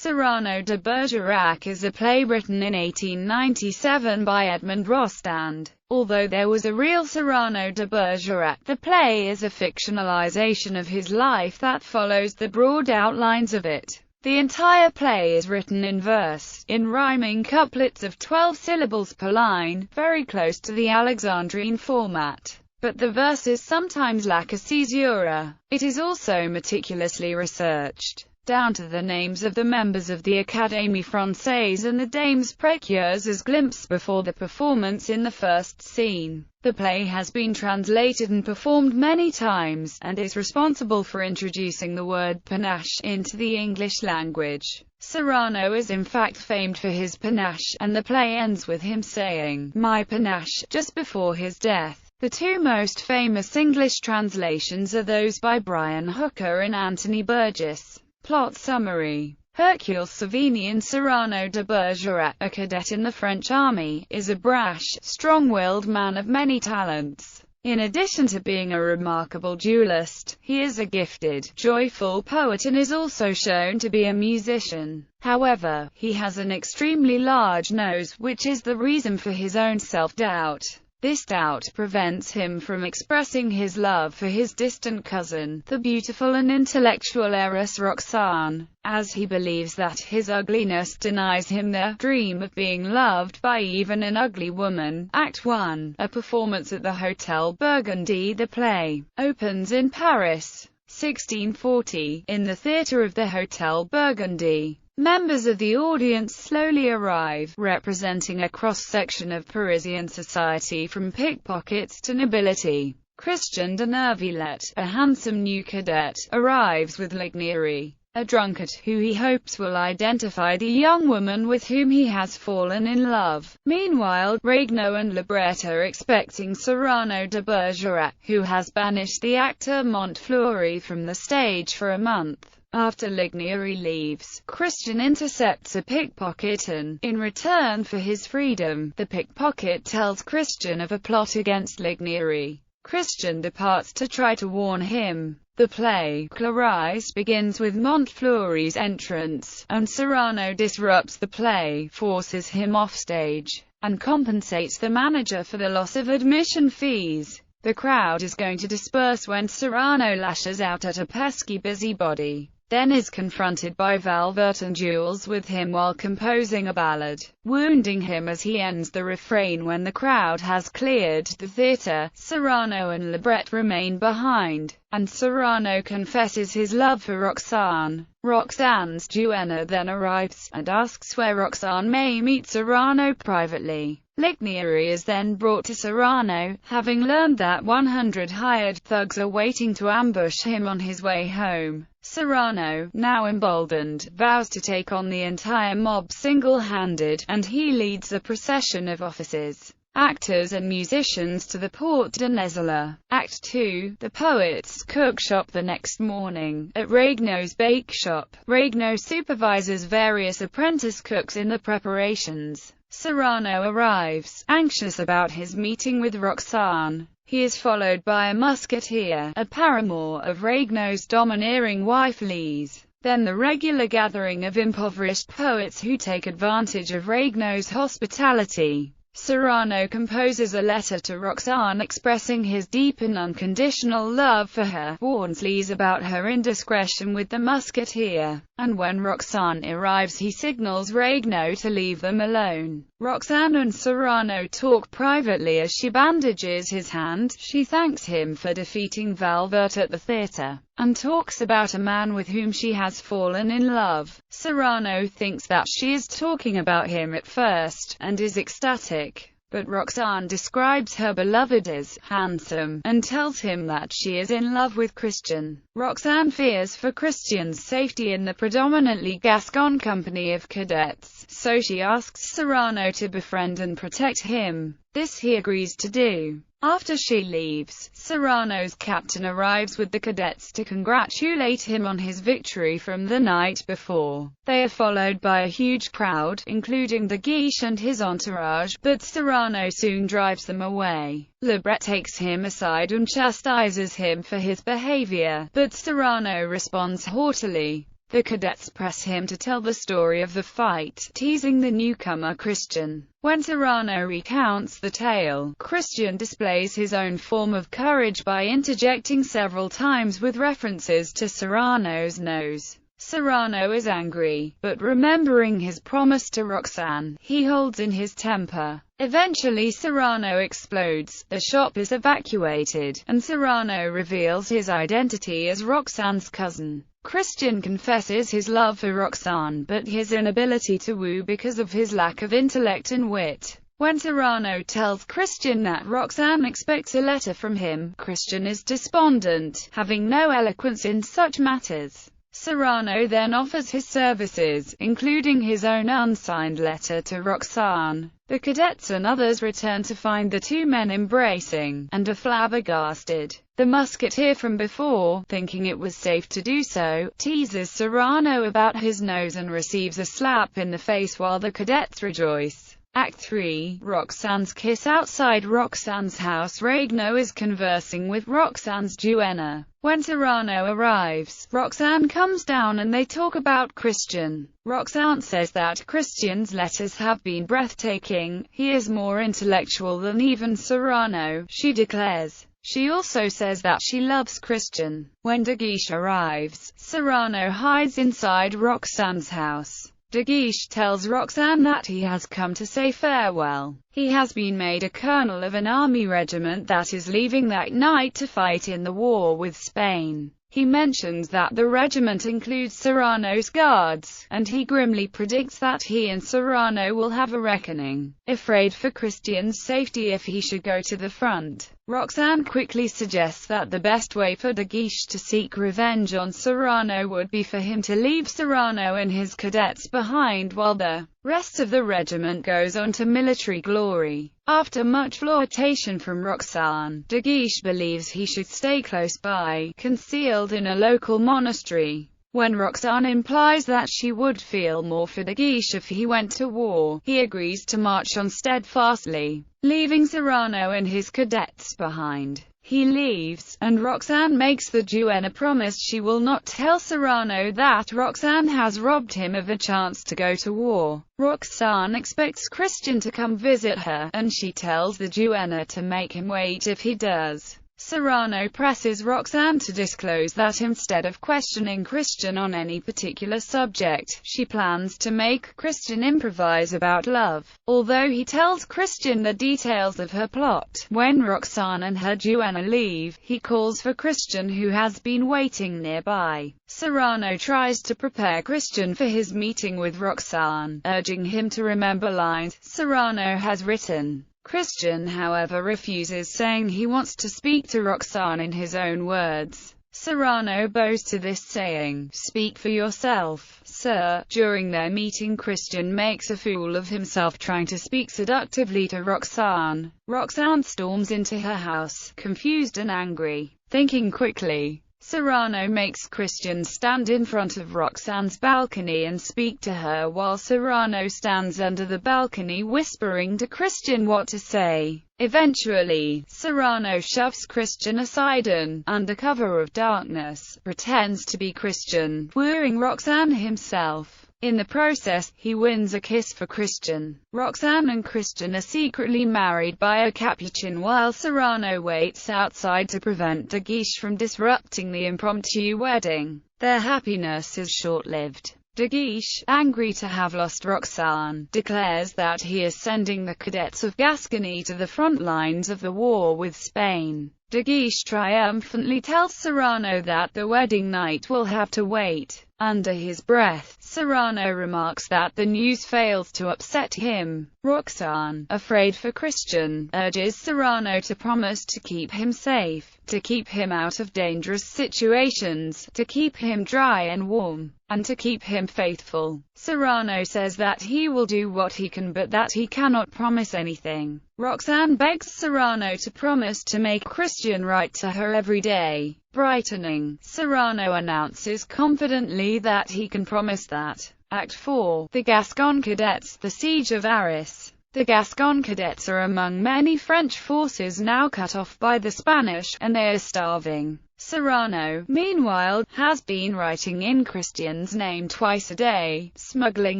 Cyrano de Bergerac is a play written in 1897 by Edmond Rostand. Although there was a real Cyrano de Bergerac, the play is a fictionalization of his life that follows the broad outlines of it. The entire play is written in verse, in rhyming couplets of 12 syllables per line, very close to the Alexandrine format. But the verses sometimes lack a caesura. It is also meticulously researched, down to the names of the members of the Académie Française and the dames précieuses as glimpsed before the performance in the first scene. The play has been translated and performed many times, and is responsible for introducing the word panache into the English language. Serrano is in fact famed for his panache, and the play ends with him saying, "My panache," just before his death. The two most famous English translations are those by Brian Hooker and Anthony Burgess. Plot summary: Hercule Savigny in Cyrano de Bergerac, a cadet in the French army, is a brash, strong-willed man of many talents. In addition to being a remarkable duelist, he is a gifted, joyful poet and is also shown to be a musician. However, he has an extremely large nose, which is the reason for his own self-doubt. This doubt prevents him from expressing his love for his distant cousin, the beautiful and intellectual heiress Roxanne, as he believes that his ugliness denies him the dream of being loved by even an ugly woman. Act 1. A performance at the Hotel Burgundy. The play opens in Paris, 1640, in the theatre of the Hotel Burgundy. Members of the audience slowly arrive, representing a cross-section of Parisian society from pickpockets to nobility. Christian de Neuvillette, a handsome new cadet, arrives with Lignery, a drunkard who he hopes will identify the young woman with whom he has fallen in love. Meanwhile, Regnault and Lebret are expecting Cyrano de Bergerac, who has banished the actor Montfleury from the stage for a month. After Lignery leaves, Christian intercepts a pickpocket and, in return for his freedom, the pickpocket tells Christian of a plot against Lignery. Christian departs to try to warn him. The play, Clarisse, begins with Montfleury's entrance, and Serrano disrupts the play, forces him off stage, and compensates the manager for the loss of admission fees. The crowd is going to disperse when Serrano lashes out at a pesky busybody, then is confronted by Valvert and duels with him while composing a ballad, wounding him as he ends the refrain. When the crowd has cleared the theatre, Serrano and Lebret remain behind, and Serrano confesses his love for Roxanne. Roxanne's duenna then arrives, and asks where Roxanne may meet Serrano privately. Lignery is then brought to Serrano, having learned that 100 hired thugs are waiting to ambush him on his way home. Serrano, now emboldened, vows to take on the entire mob single-handed, and he leads a procession of officers, actors and musicians to the Porte de Nezela. Act 2. The Poet's Cookshop. The next morning, at Regnault's bake shop, Regnault supervises various apprentice cooks in the preparations. Serrano arrives, anxious about his meeting with Roxanne. He is followed by a musketeer, a paramour of Regnault's domineering wife Lise. Then the regular gathering of impoverished poets who take advantage of Regnault's hospitality. Serrano composes a letter to Roxanne expressing his deep and unconditional love for her, warns Lise about her indiscretion with the musketeer, and when Roxanne arrives he signals Regnault to leave them alone. Roxanne and Serrano talk privately as she bandages his hand. She thanks him for defeating Valvert at the theatre, and talks about a man with whom she has fallen in love. Serrano thinks that she is talking about him at first, and is ecstatic, but Roxanne describes her beloved as handsome, and tells him that she is in love with Christian. Roxanne fears for Christian's safety in the predominantly Gascon company of cadets, so she asks Serrano to befriend and protect him. This he agrees to do. After she leaves, Serrano's captain arrives with the cadets to congratulate him on his victory from the night before. They are followed by a huge crowd, including the Guiche and his entourage, but Serrano soon drives them away. Lebret takes him aside and chastises him for his behavior, but Serrano responds haughtily, The cadets press him to tell the story of the fight, teasing the newcomer Christian. When Serrano recounts the tale, Christian displays his own form of courage by interjecting several times with references to Serrano's nose. Serrano is angry, but remembering his promise to Roxanne, he holds in his temper. Eventually Serrano explodes, the shop is evacuated, and Serrano reveals his identity as Roxanne's cousin. Christian confesses his love for Roxanne, but his inability to woo because of his lack of intellect and wit. When Serrano tells Christian that Roxanne expects a letter from him, Christian is despondent, having no eloquence in such matters. Serrano then offers his services, including his own unsigned letter to Roxanne. The cadets and others return to find the two men embracing, and are flabbergasted. The musketeer from before, thinking it was safe to do so, teases Serrano about his nose and receives a slap in the face while the cadets rejoice. Act 3. Roxanne's kiss. Outside Roxanne's house, Regno is conversing with Roxanne's duenna. When Serrano arrives, Roxanne comes down and they talk about Christian. Roxanne says that Christian's letters have been breathtaking, he is more intellectual than even Serrano, she declares. She also says that she loves Christian. When De Guiche arrives, Serrano hides inside Roxanne's house. De Guiche tells Roxanne that he has come to say farewell. He has been made a colonel of an army regiment that is leaving that night to fight in the war with Spain. He mentions that the regiment includes Serrano's guards, and he grimly predicts that he and Serrano will have a reckoning. Afraid for Christian's safety if he should go to the front, Roxanne quickly suggests that the best way for De Guiche to seek revenge on Serrano would be for him to leave Serrano and his cadets behind while the rest of the regiment goes on to military glory. After much flirtation from Roxanne, De Guiche believes he should stay close by, concealed in a local monastery. When Roxanne implies that she would feel more for De Guiche if he went to war, he agrees to march on steadfastly, leaving Serrano and his cadets behind. He leaves, and Roxanne makes the duenna promise she will not tell Serrano that Roxanne has robbed him of a chance to go to war. Roxanne expects Christian to come visit her, and she tells the duenna to make him wait if he does. Serrano presses Roxanne to disclose that instead of questioning Christian on any particular subject, she plans to make Christian improvise about love. Although he tells Christian the details of her plot, when Roxanne and her duenna leave, he calls for Christian, who has been waiting nearby. Serrano tries to prepare Christian for his meeting with Roxanne, urging him to remember lines Serrano has written. Christian, however, refuses, saying he wants to speak to Roxanne in his own words. Serrano bows to this, saying, "Speak for yourself, sir." During their meeting, Christian makes a fool of himself trying to speak seductively to Roxanne. Roxanne storms into her house, confused and angry. Thinking quickly, Serrano makes Christian stand in front of Roxanne's balcony and speak to her while Serrano stands under the balcony whispering to Christian what to say. Eventually, Serrano shoves Christian aside and, under cover of darkness, pretends to be Christian, wooing Roxanne himself. In the process, he wins a kiss for Christian. Roxanne and Christian are secretly married by a Capuchin while Serrano waits outside to prevent De Guiche from disrupting the impromptu wedding. Their happiness is short-lived. De Guiche, angry to have lost Roxanne, declares that he is sending the cadets of Gascony to the front lines of the war with Spain. De Guiche triumphantly tells Serrano that the wedding night will have to wait. Under his breath, Serrano remarks that the news fails to upset him. Roxanne, afraid for Christian, urges Serrano to promise to keep him safe, to keep him out of dangerous situations, to keep him dry and warm, and to keep him faithful. Serrano says that he will do what he can but that he cannot promise anything. Roxanne begs Serrano to promise to make Christian write to her every day. Brightening, Serrano announces confidently that he can promise that. Act 4. The Gascon Cadets. The Siege of Arras. The Gascon cadets are among many French forces now cut off by the Spanish, and they are starving. Serrano, meanwhile, has been writing in Christian's name twice a day, smuggling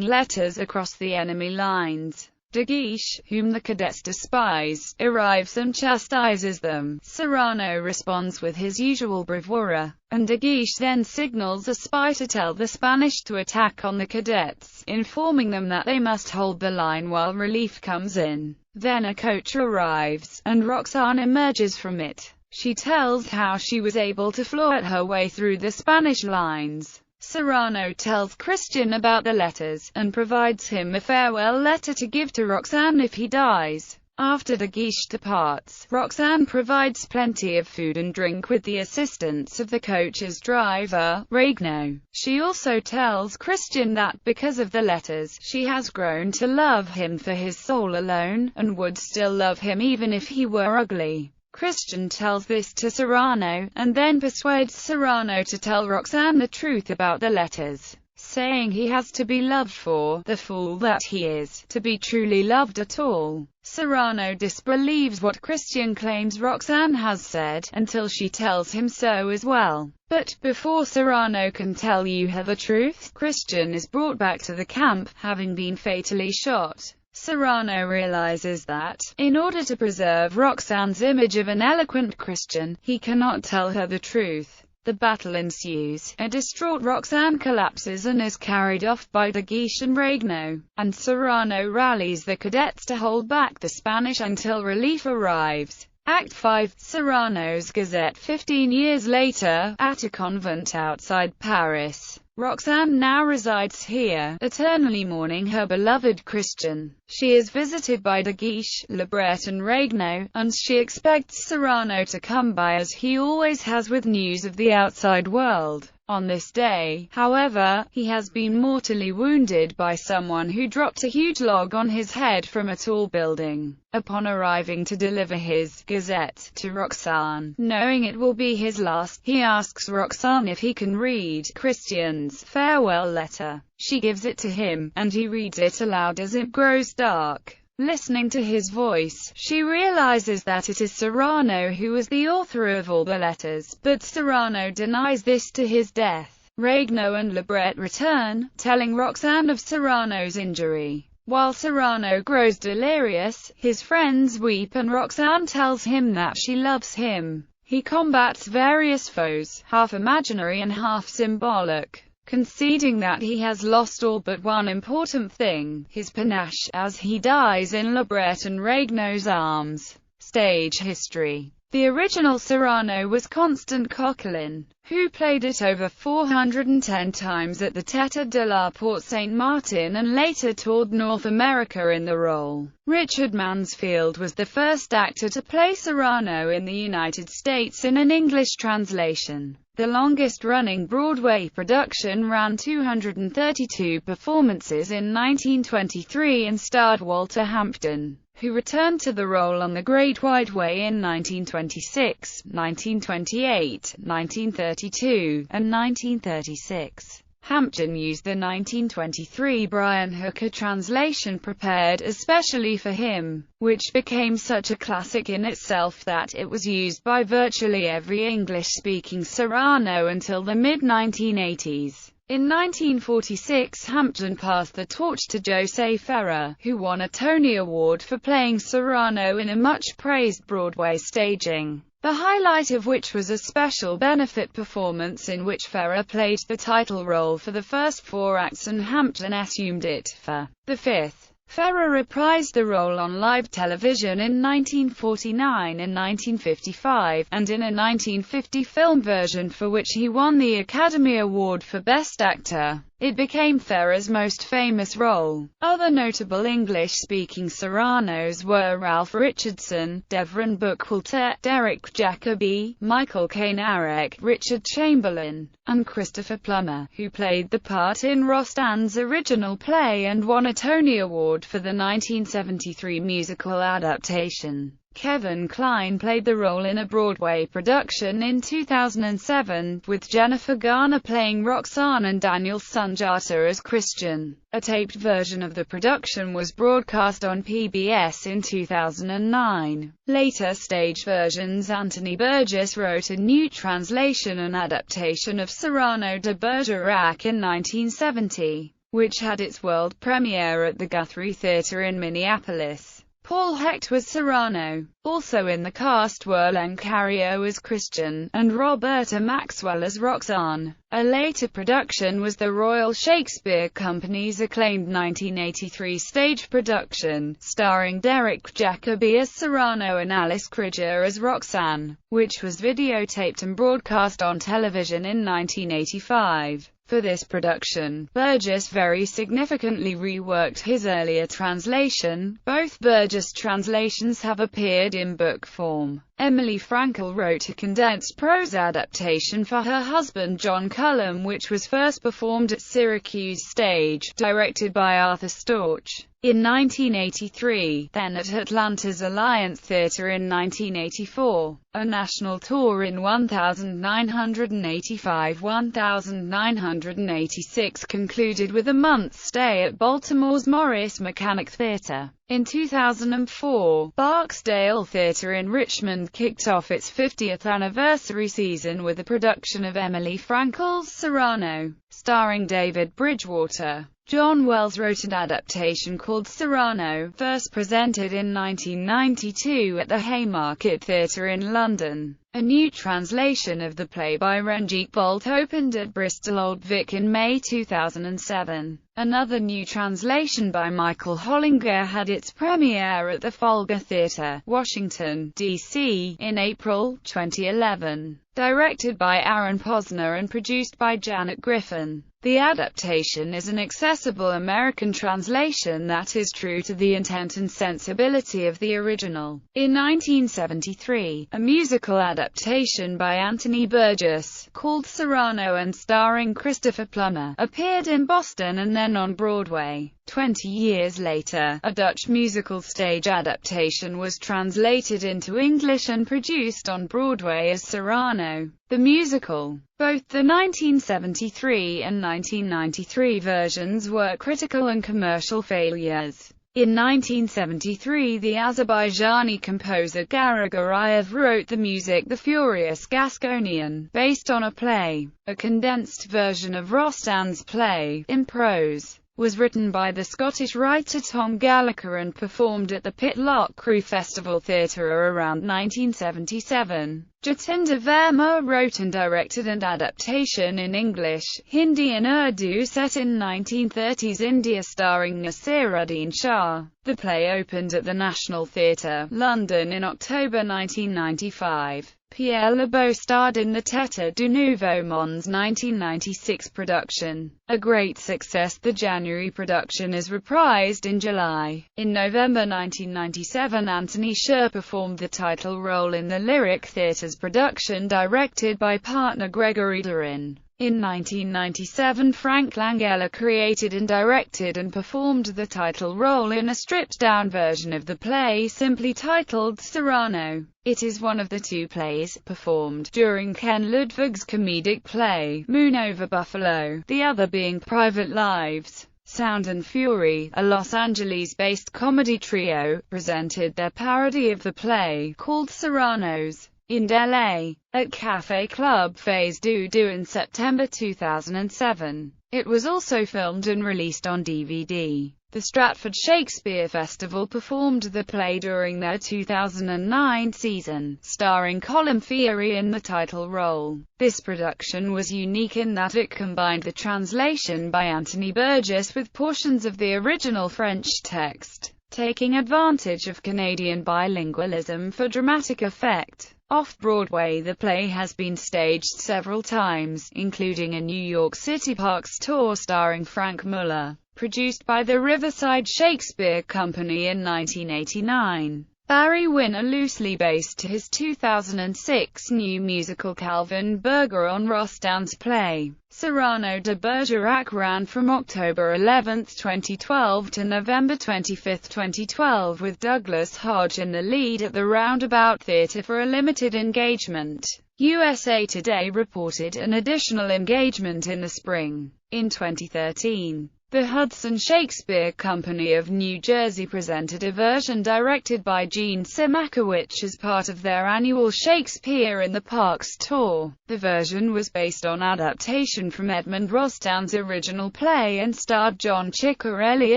letters across the enemy lines. De Guiche, whom the cadets despise, arrives and chastises them. Serrano responds with his usual bravura, and De Guiche then signals a spy to tell the Spanish to attack on the cadets, informing them that they must hold the line while relief comes in. Then a coach arrives, and Roxanne emerges from it. She tells how she was able to float her way through the Spanish lines. Serrano tells Christian about the letters, and provides him a farewell letter to give to Roxanne if he dies. After De Guiche departs, Roxanne provides plenty of food and drink with the assistance of the coach's driver, Regnault. She also tells Christian that, because of the letters, she has grown to love him for his soul alone, and would still love him even if he were ugly. Christian tells this to Serrano, and then persuades Serrano to tell Roxanne the truth about the letters, saying he has to be loved for, the fool that he is, to be truly loved at all. Serrano disbelieves what Christian claims Roxanne has said, until she tells him so as well. But, before Serrano can tell her the truth, Christian is brought back to the camp, having been fatally shot. Serrano realizes that, in order to preserve Roxanne's image of an eloquent Christian, he cannot tell her the truth. The battle ensues, a distraught Roxanne collapses and is carried off by De Guiche and Regnault, and Serrano rallies the cadets to hold back the Spanish until relief arrives. Act 5, Serrano's Gazette. 15 years later, at a convent outside Paris, Roxanne now resides here, eternally mourning her beloved Christian. She is visited by De Guiche, Lebret and Regnault, and she expects Serrano to come by as he always has with news of the outside world. On this day, however, he has been mortally wounded by someone who dropped a huge log on his head from a tall building. Upon arriving to deliver his Gazette to Roxanne, knowing it will be his last, he asks Roxanne if he can read Christian's farewell letter. She gives it to him, and he reads it aloud as it grows dark. Listening to his voice, she realizes that it is Serrano who is the author of all the letters, but Serrano denies this to his death. Regnault and Lebret return, telling Roxanne of Serrano's injury. While Serrano grows delirious, his friends weep and Roxanne tells him that she loves him. He combats various foes, half imaginary and half symbolic, conceding that he has lost all but one important thing, his panache, as he dies in Lebret and Regnault's arms. Stage history. The original Serrano was Constant Coquelin, who played it over 410 times at the Théâtre de la Porte Saint-Martin and later toured North America in the role. Richard Mansfield was the first actor to play Serrano in the United States in an English translation. The longest-running Broadway production ran 232 performances in 1923 and starred Walter Hampden, who returned to the role on The Great White Way in 1926, 1928, 1932, and 1936. Hampden used the 1923 Brian Hooker translation prepared especially for him, which became such a classic in itself that it was used by virtually every English-speaking Serrano until the mid-1980s. In 1946, Hampden passed the torch to José Ferrer, who won a Tony Award for playing Serrano in a much-praised Broadway staging, the highlight of which was a special benefit performance in which Ferrer played the title role for the first 4 acts and Hampden assumed it for the 5th. Ferrer reprised the role on live television in 1949 and 1955, and in a 1950 film version for which he won the Academy Award for Best Actor. It became Ferrer's most famous role. Other notable English-speaking Serranos were Ralph Richardson, Devron Bookwalter, Derek Jacobi, Michael Cain-Arek, Richard Chamberlain, and Christopher Plummer, who played the part in Rostan's original play and won a Tony Award for the 1973 musical adaptation. Kevin Kline played the role in a Broadway production in 2007, with Jennifer Garner playing Roxanne and Daniel Sunjata as Christian. A taped version of the production was broadcast on PBS in 2009. Later stage versions. Anthony Burgess wrote a new translation and adaptation of Cyrano de Bergerac in 1970, which had its world premiere at the Guthrie Theatre in Minneapolis. Paul Hecht was Serrano. Also in the cast were Len Cariou as Christian, and Roberta Maxwell as Roxanne. A later production was the Royal Shakespeare Company's acclaimed 1983 stage production, starring Derek Jacobi as Serrano and Alice Krige as Roxanne, which was videotaped and broadcast on television in 1985. For this production, Burgess very significantly reworked his earlier translation. Both Burgess translations have appeared in book form. Emily Frankel wrote a condensed prose adaptation for her husband John Cullum, which was first performed at Syracuse Stage, directed by Arthur Storch, in 1983, then at Atlanta's Alliance Theatre in 1984. A national tour in 1985–1986 concluded with a month's stay at Baltimore's Morris Mechanic Theatre. In 2004, Barksdale Theatre in Richmond kicked off its 50th anniversary season with a production of Emily Frankel's Serrano, starring David Bridgewater. John Wells wrote an adaptation called Serrano, first presented in 1992 at the Haymarket Theatre in London. A new translation of the play by Ranjit Bolt opened at Bristol Old Vic in May 2007. Another new translation by Michael Hollinger had its premiere at the Folger Theatre, Washington, D.C., in April 2011. Directed by Aaron Posner and produced by Janet Griffin. The adaptation is an accessible American translation that is true to the intent and sensibility of the original. In 1973, a musical adaptation by Anthony Burgess, called Serrano and starring Christopher Plummer, appeared in Boston and then on Broadway. 20 years later, a Dutch musical stage adaptation was translated into English and produced on Broadway as Serrano, the musical. Both the 1973 and 1993 versions were critical and commercial failures. In 1973, the Azerbaijani composer Garagarayev wrote the music The Furious Gasconian, based on a play. A condensed version of Rostan's play, in prose, was written by the Scottish writer Tom Gallagher and performed at the Pitlock Crew Festival Theatre around 1977. Jatinder Verma wrote and directed an adaptation in English, Hindi and Urdu set in 1930s India starring Nasiruddin Shah. The play opened at the National Theatre, London in October 1995. Pierre Lebeau starred in the Tête du Nouveau Monde's 1996 production. A great success, the January production is reprised in July. In November 1997, Anthony Sher performed the title role in the Lyric Theatre's production directed by partner Gregory Delin. In 1997, Frank Langella created and directed and performed the title role in a stripped-down version of the play simply titled Serrano. It is one of the two plays performed during Ken Ludwig's comedic play, Moon Over Buffalo, the other being Private Lives. Sound and Fury, a Los Angeles-based comedy trio, presented their parody of the play, called Serranos, in delin, at Café Club Phase du in September 2007. It was also filmed and released on DVD. The Stratford Shakespeare Festival performed the play during their 2009 season, starring Colin Feary in the title role. This production was unique in that it combined the translation by Anthony Burgess with portions of the original French text, taking advantage of Canadian bilingualism for dramatic effect. Off-Broadway, the play has been staged several times, including a New York City Parks tour starring Frank Muller, produced by the Riverside Shakespeare Company in 1989. Barry Winner loosely based his 2006 new musical Calvin Berger on Rostan's play. Cyrano de Bergerac ran from October 11, 2012 to November 25, 2012 with Douglas Hodge in the lead at the Roundabout Theatre for a limited engagement. USA Today reported an additional engagement in the spring. In 2013, the Hudson Shakespeare Company of New Jersey presented a version directed by Gene Simakowicz as part of their annual Shakespeare in the Parks tour. The version was based on adaptation from Edmond Rostan's original play and starred John Ciccarelli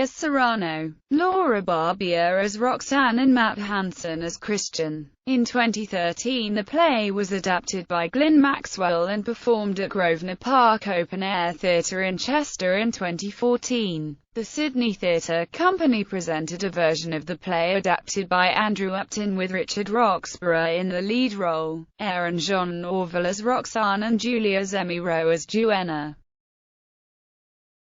as Serrano, Laura Barbier as Roxanne and Matt Hansen as Christian. In 2013 the play was adapted by Glyn Maxwell and performed at Grosvenor Park Open Air Theatre in Chester in 2014. The Sydney Theatre Company presented a version of the play adapted by Andrew Upton with Richard Roxburgh in the lead role, Aaron Jean Orville as Roxanne and Julia Zemiro as Duenna.